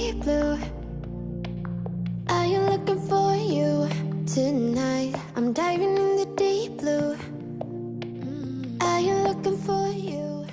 deep blue. I am looking for you tonight. I'm diving in the deep blue. I am looking for you.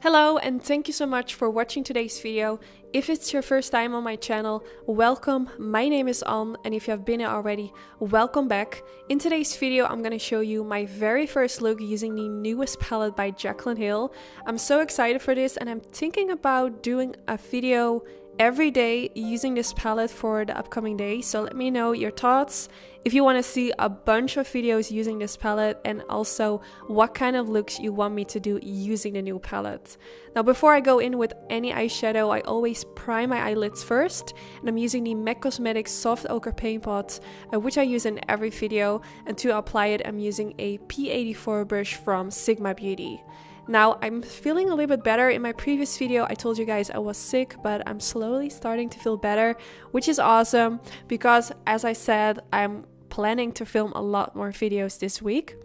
Hello, and thank you so much for watching today's video. If it's your first time on my channel, welcome. My name is Anne, and if you have been here already, welcome back. In today's video, I'm going to show you my very first look using the newest palette by Jaclyn Hill. I'm so excited for this, and I'm thinking about doing a video every day using this palette for the upcoming days. So let me know your thoughts, if you want to see a bunch of videos using this palette, and also what kind of looks you want me to do using the new palette. Now before I go in with any eyeshadow, I always prime my eyelids first, and I'm using the MAC Cosmetics Soft Ochre Paint Pot, which I use in every video, and to apply it I'm using a P84 brush from Sigma Beauty. Now, I'm feeling a little bit better. In my previous video, I told you guys I was sick, but I'm slowly starting to feel better, which is awesome because, as I said, I'm planning to film a lot more videos this week.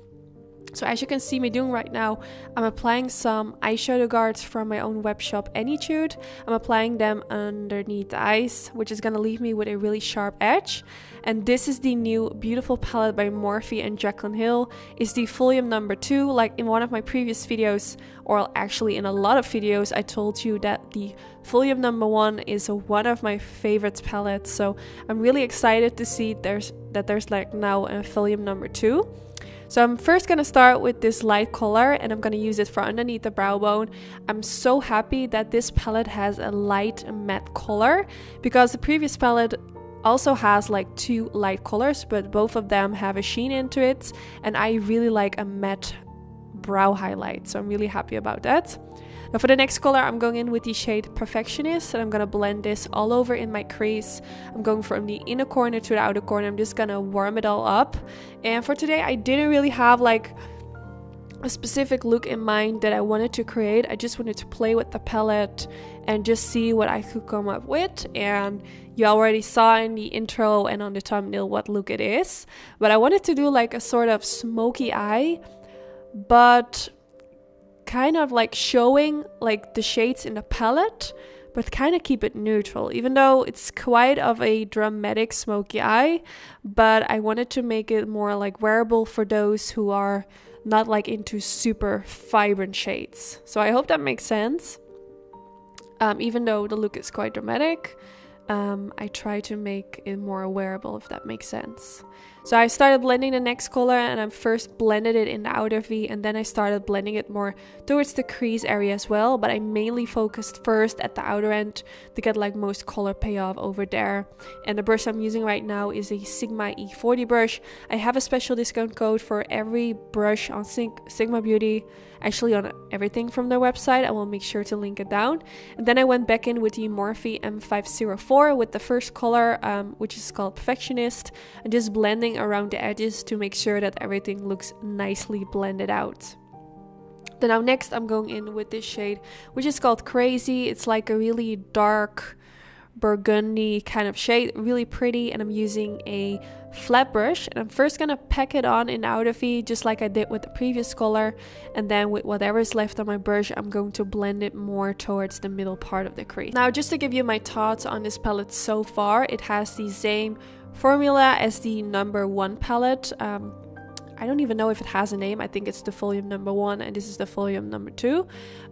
So as you can see me doing right now, I'm applying some eyeshadow guards from my own web shop Anytude. I'm applying them underneath the eyes, which is going to leave me with a really sharp edge. And this is the new beautiful palette by Morphe and Jaclyn Hill. It's the volume number 2. Like in one of my previous videos, or actually in a lot of videos, I told you that the volume number 1 is one of my favorite palettes. So I'm really excited to see there's like now a volume number 2. So I'm first going to start with this light color, and I'm going to use it for underneath the brow bone. I'm so happy that this palette has a light matte color, because the previous palette also has like 2 light colors, but both of them have a sheen into it, and I really like a matte brow highlight, so I'm really happy about that. Now for the next color, I'm going in with the shade Perfectionist, and I'm going to blend this all over in my crease. I'm going from the inner corner to the outer corner. I'm just going to warm it all up. And for today, I didn't really have like a specific look in mind that I wanted to create. I just wanted to play with the palette and just see what I could come up with. And you already saw in the intro and on the thumbnail what look it is. But I wanted to do like a sort of smoky eye, but kind of like showing like the shades in the palette, but kind of keep it neutral, even though it's quite of a dramatic smoky eye. But I wanted to make it more like wearable for those who are not like into super vibrant shades. So I hope that makes sense. Even though the look is quite dramatic, I try to make it more wearable, if that makes sense. So I started blending the next color, and I first blended it in the outer V, and then I started blending it more towards the crease area as well, but I mainly focused first at the outer end to get like most color payoff over there. And the brush I'm using right now is a Sigma E40 brush. I have a special discount code for every brush on Sigma Beauty, actually on everything from their website. I will make sure to link it down. And then I went back in with the Morphe M504 with the first color, which is called Perfectionist, and just blending around the edges to make sure that everything looks nicely blended out. Then now next I'm going in with this shade, which is called Crazy. It's like a really dark burgundy kind of shade, really pretty, and I'm using a flat brush, and I'm first gonna pack it on in the outer V just like I did with the previous color, and then with whatever is left on my brush I'm going to blend it more towards the middle part of the crease. Now just to give you my thoughts on this palette so far, it has the same formula as the number 1 palette. I don't even know if it has a name. I think it's the volume number 1 and this is the volume number 2.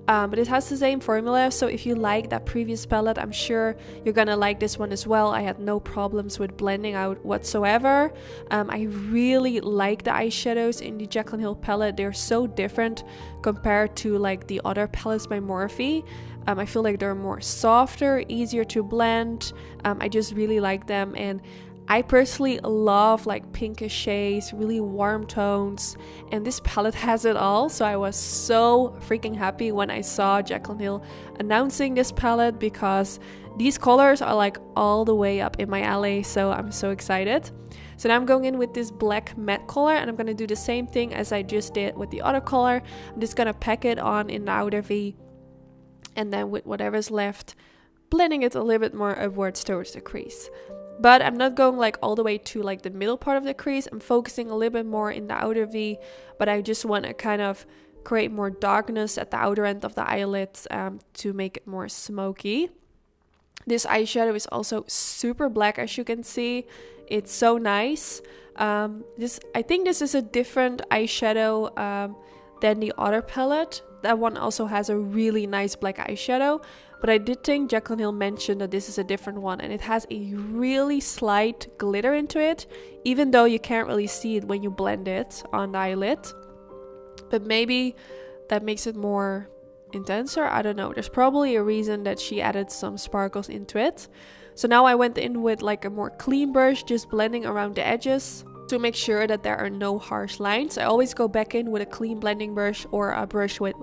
But it has the same formula. So if you like that previous palette, I'm sure you're gonna like this one as well. I had no problems with blending out whatsoever. I really like the eyeshadows in the Jaclyn Hill palette. They're so different compared to like the other palettes by Morphe. I feel like they're more softer, easier to blend. I just really like them, and I personally love like pinkish shades, really warm tones, and this palette has it all. So I was so freaking happy when I saw Jaclyn Hill announcing this palette, because these colors are like all the way up in my alley. So I'm so excited. So now I'm going in with this black matte color, and I'm going to do the same thing as I just did with the other color. I'm just going to pack it on in the outer V, and then with whatever's left, blending it a little bit more upwards towards the crease. But I'm not going like all the way to like the middle part of the crease. I'm focusing a little bit more in the outer V, but I just want to kind of create more darkness at the outer end of the eyelids to make it more smoky. This eyeshadow is also super black, as you can see. It's so nice. I think this is a different eyeshadow than the other palette. That one also has a really nice black eyeshadow, but I did think Jaclyn Hill mentioned that this is a different one, and it has a really slight glitter into it, even though you can't really see it when you blend it on the eyelid. But maybe that makes it more intenser. I don't know. There's probably a reason that she added some sparkles into it. So now I went in with like a more clean brush, just blending around the edges to make sure that there are no harsh lines. I always go back in with a clean blending brush or a brush with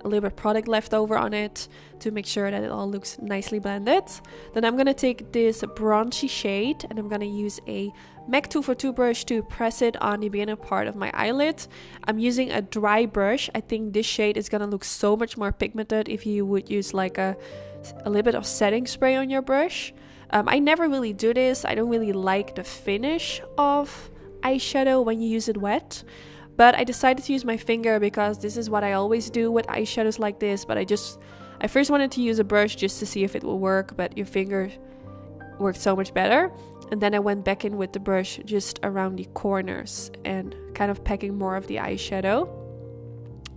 a little bit product left over on it to make sure that it all looks nicely blended. Then I'm going to take this bronzy shade and I'm going to use a MAC 242 brush to press it on the beginner part of my eyelid. I'm using a dry brush. I think this shade is going to look so much more pigmented if you would use like a little bit of setting spray on your brush. I never really do this. I don't really like the finish of eyeshadow when you use it wet, but I decided to use my finger because this is what I always do with eyeshadows like this. But I first wanted to use a brush just to see if it will work, but your finger worked so much better. And then I went back in with the brush just around the corners and kind of packing more of the eyeshadow.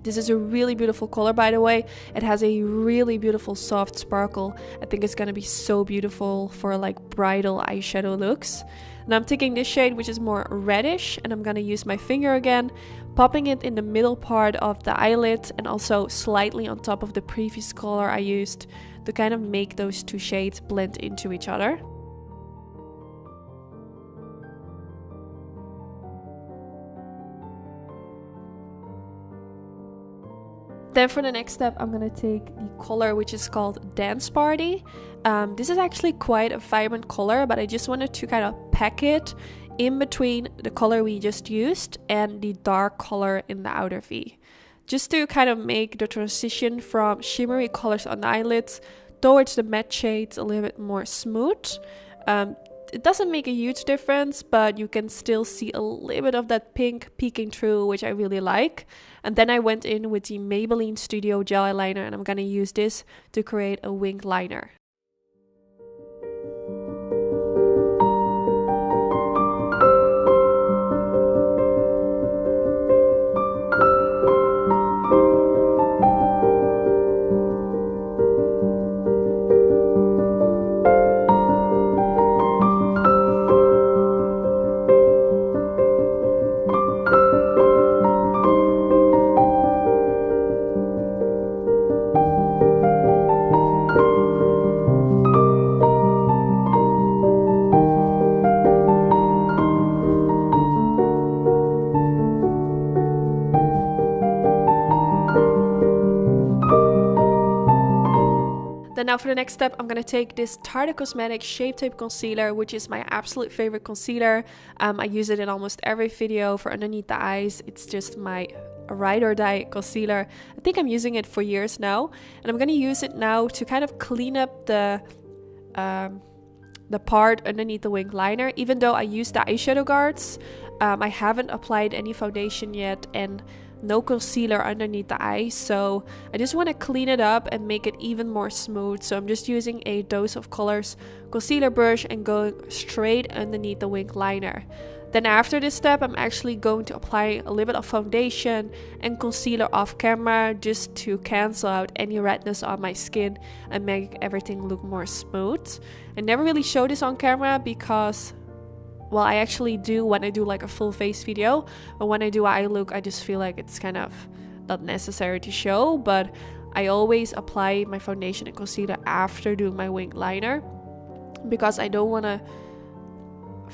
This is a really beautiful color, by the way. It has a really beautiful soft sparkle. I think it's gonna be so beautiful for like bridal eyeshadow looks. And I'm taking this shade, which is more reddish, and I'm gonna use my finger again, popping it in the middle part of the eyelid and also slightly on top of the previous color I used to kind of make those two shades blend into each other. Then for the next step, I'm going to take the color which is called Dance Party. This is actually quite a vibrant color, but I just wanted to kind of pack it in between the color we just used and the dark color in the outer V. Just to kind of make the transition from shimmery colors on the eyelids towards the matte shades a little bit more smooth. It doesn't make a huge difference, but you can still see a little bit of that pink peeking through, which I really like. And then I went in with the Maybelline Studio Gel Eyeliner, and I'm gonna use this to create a winged liner. Then now for the next step, I'm going to take this Tarte Cosmetics Shape Tape Concealer, which is my absolute favorite concealer. I use it in almost every video for underneath the eyes. It's just my ride or die concealer. I think I'm using it for years now. And I'm going to use it now to kind of clean up the part underneath the winged liner. Even though I used the eyeshadow guards, I haven't applied any foundation yet and no concealer underneath the eye, so I just want to clean it up and make it even more smooth. So I'm just using a Dose of Colors concealer brush and going straight underneath the winged liner. Then after this step, I'm actually going to apply a little bit of foundation and concealer off camera just to cancel out any redness on my skin and make everything look more smooth. I never really show this on camera because, well, I actually do when I do like a full face video, but when I do eye look, I just feel like it's kind of not necessary to show. But I always apply my foundation and concealer after doing my winged liner because I don't want to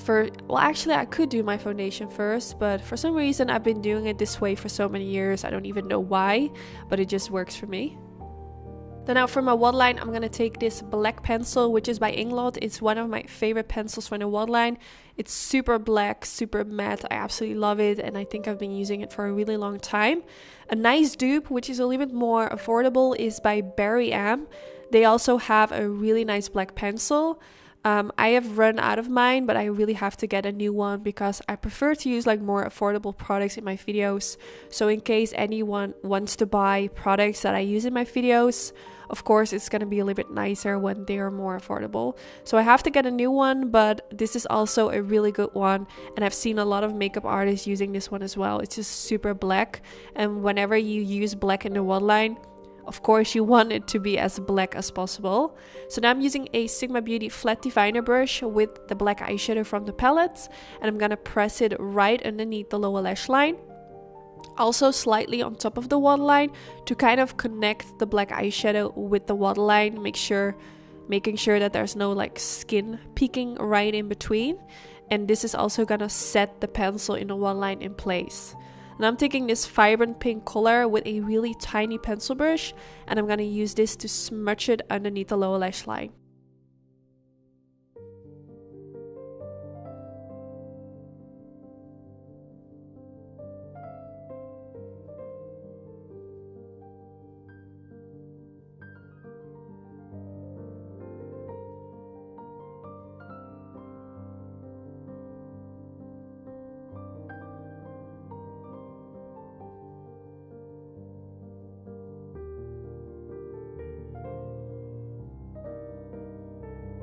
well, actually I could do my foundation first, but for some reason I've been doing it this way for so many years. I don't even know why, but it just works for me. Then now for my waterline, I'm going to take this black pencil, which is by Inglot. It's one of my favorite pencils for the waterline. It's super black, super matte. I absolutely love it, and I think I've been using it for a really long time. A nice dupe, which is a little bit more affordable, is by Barry M. They also have a really nice black pencil. I have run out of mine, but I really have to get a new one because I prefer to use like more affordable products in my videos. So in case anyone wants to buy products that I use in my videos, of course it's going to be a little bit nicer when they are more affordable. So I have to get a new one, but this is also a really good one, and I've seen a lot of makeup artists using this one as well. It's just super black, and whenever you use black in the waterline, of course you want it to be as black as possible. So now I'm using a Sigma Beauty flat definer brush with the black eyeshadow from the palette, and I'm gonna press it right underneath the lower lash line, also slightly on top of the waterline, to kind of connect the black eyeshadow with the waterline, making sure that there's no like skin peeking right in between. And this is also gonna set the pencil in the waterline in place. And I'm taking this vibrant pink color with a really tiny pencil brush, and I'm gonna use this to smudge it underneath the lower lash line.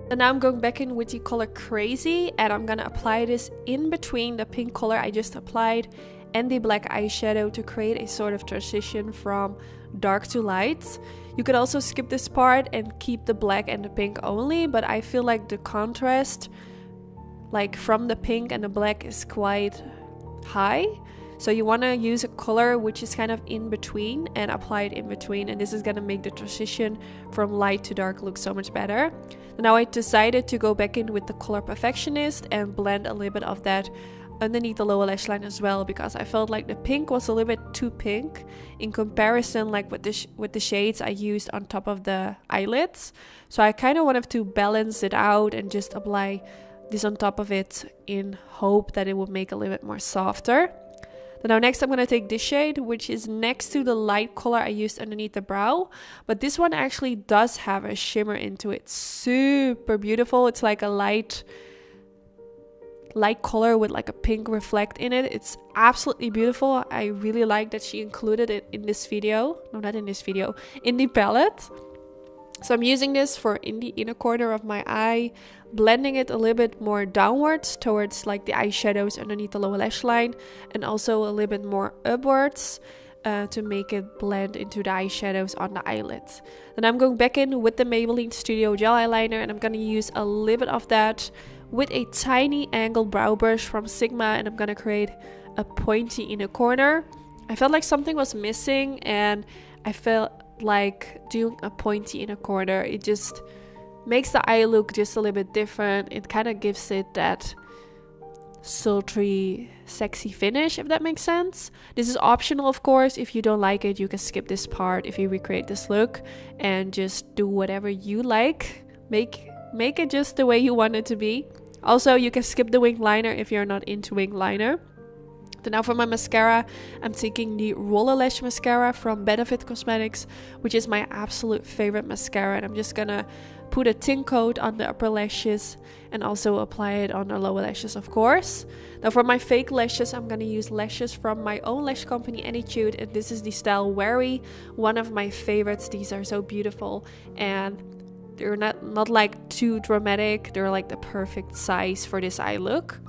And now I'm going back in with the color Crazy, and I'm gonna apply this in between the pink color I just applied and the black eyeshadow to create a sort of transition from dark to light. You could also skip this part and keep the black and the pink only, but I feel like the contrast like from the pink and the black is quite high. So you want to use a color which is kind of in between and apply it in between, and this is going to make the transition from light to dark look so much better. Now I decided to go back in with the color Perfectionist and blend a little bit of that underneath the lower lash line as well, because I felt like the pink was a little bit too pink in comparison like with the shades I used on top of the eyelids. So I kind of wanted to balance it out and just apply this on top of it in hope that it would make a little bit more softer. Now next I'm going to take this shade, which is next to the light color I used underneath the brow, but this one actually does have a shimmer into it. Super beautiful. It's like a light color with like a pink reflect in it. It's absolutely beautiful. I really like that she included it in this video. No, not in this video, in the palette. So I'm using this for in the inner corner of my eye, blending it a little bit more downwards towards like the eyeshadows underneath the lower lash line, and also a little bit more upwards to make it blend into the eyeshadows on the eyelids. Then I'm going back in with the Maybelline Studio Gel Eyeliner, and I'm going to use a little bit of that with a tiny angled brow brush from Sigma, and I'm going to create a pointy inner corner. I felt like something was missing, and I felt like doing a pointy inner corner, it just makes the eye look just a little bit different. It kind of gives it that sultry, sexy finish, if that makes sense. This is optional, of course. If you don't like it, you can skip this part if you recreate this look and just do whatever you like. Make it just the way you want it to be. Also, you can skip the wing liner if you're not into wing liner. Then now for my mascara, I'm taking the Roller Lash Mascara from Benefit Cosmetics, which is my absolute favorite mascara. And I'm just gonna put a tint coat on the upper lashes and also apply it on the lower lashes, of course. Now for my fake lashes, I'm gonna use lashes from my own lash company, Anytude, and this is the style Wary, one of my favorites. These are so beautiful, and they're not like too dramatic. They're like the perfect size for this eye look.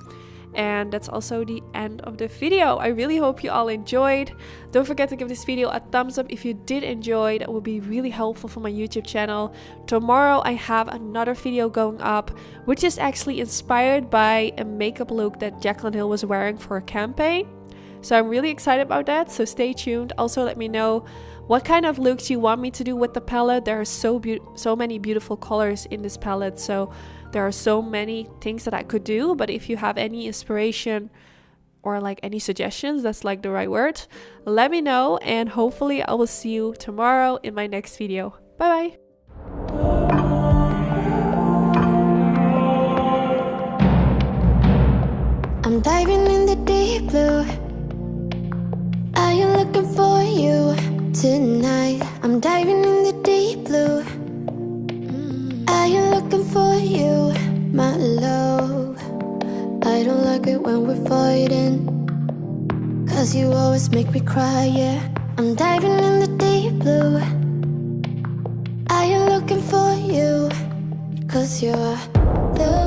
And that's also the end of the video. I really hope you all enjoyed. Don't forget to give this video a thumbs up if you did enjoy. That would be really helpful for my YouTube channel. Tomorrow I have another video going up, which is actually inspired by a makeup look that Jaclyn Hill was wearing for a campaign. So I'm really excited about that, so stay tuned. Also let me know what kind of looks you want me to do with the palette. There are so many beautiful colors in this palette, so there are so many things that I could do. But if you have any inspiration or like any suggestions, that's like the right word, let me know, and hopefully I will see you tomorrow in my next video. Bye bye. I'm diving in the deep blue. Are you looking for you tonight? I'm diving in the deep blue. Are you looking for you my love. I don't like it when we're fighting, 'cause you always make me cry, yeah. I'm diving in the deep blue. I am looking for you, 'cause you're the